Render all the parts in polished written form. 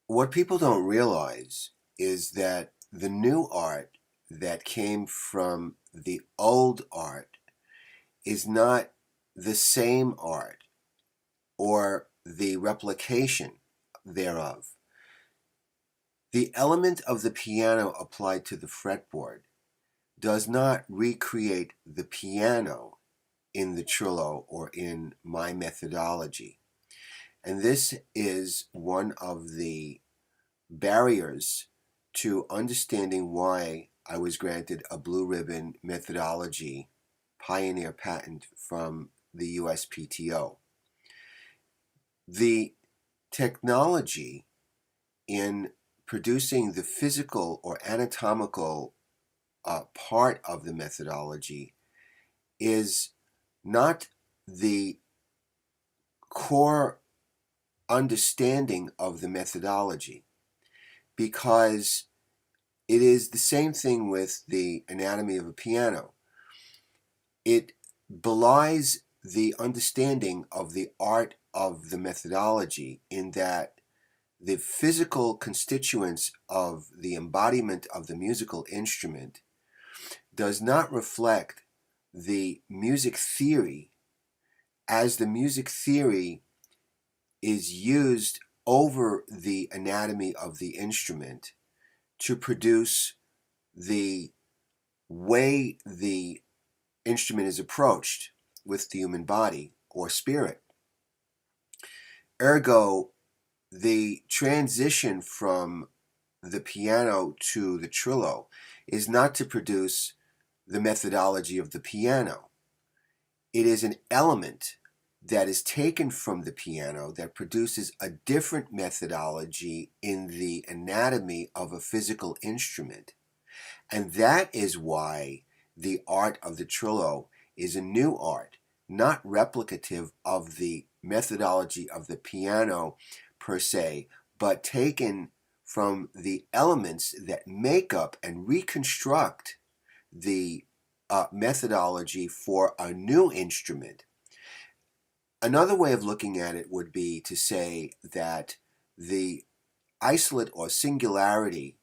What people don't realize is that the new art that came from the old art is not the same art or the replication thereof. The element of the piano applied to the fretboard does not recreate the piano in the Trillo or in my methodology. And this is one of the barriers to understanding why I was granted a blue ribbon methodology pioneer patent from the USPTO. The technology in producing the physical or anatomical part of the methodology is not the core understanding of the methodology, because it is the same thing with the anatomy of a piano. It belies the understanding of the art of the methodology in that the physical constituents of the embodiment of the musical instrument does not reflect the music theory as the music theory is used over the anatomy of the instrument to produce the way the instrument is approached with the human body or spirit. Ergo, the transition from the piano to the Trillo is not to produce the methodology of the piano. It is an element that is taken from the piano that produces a different methodology in the anatomy of a physical instrument. And that is why the art of the Trillo is a new art, not replicative of the methodology of the piano per se, but taken from the elements that make up and reconstruct the methodology for a new instrument. Another way of looking at it would be to say that the isolate or singularity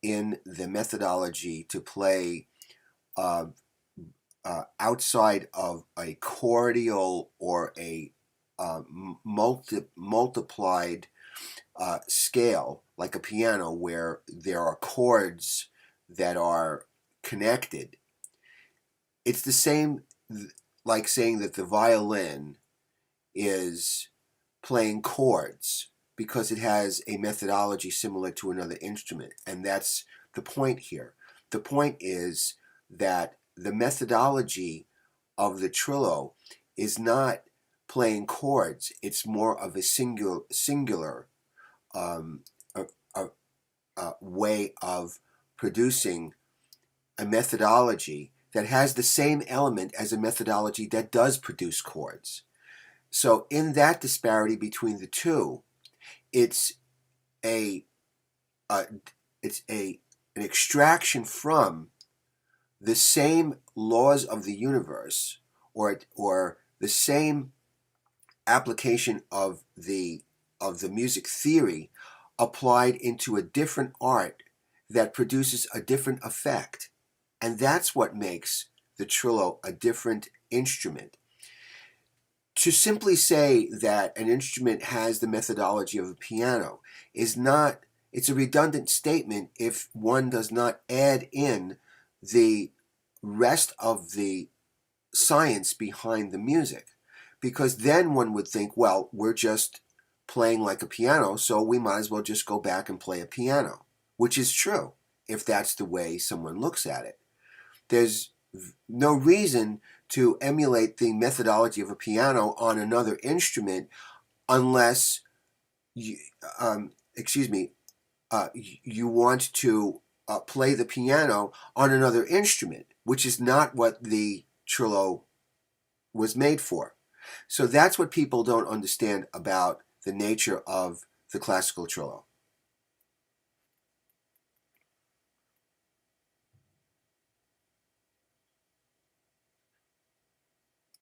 in the methodology to play outside of a chordial or a multiplied scale, like a piano where there are chords that are connected. It's the same like saying that the violin is playing chords because it has a methodology similar to another instrument. And that's the point here. The point is that the methodology of the Trillo is not playing chords. It's more of a singular way of producing a methodology that has the same element as a methodology that does produce chords. So in that disparity between the two, it's an extraction from the same laws of the universe, or the same application of the music theory applied into a different art that produces a different effect. And that's what makes the Trillo a different instrument. To simply say that an instrument has the methodology of a piano is not, it's a redundant statement if one does not add in the rest of the science behind the music. Because then one would think, well, we're just playing like a piano, so we might as well just go back and play a piano, which is true if that's the way someone looks at it. There's no reason to emulate the methodology of a piano on another instrument unless you, you want to play the piano on another instrument, which is not what the Trillo was made for. So that's what people don't understand about the nature of the classical Trillo.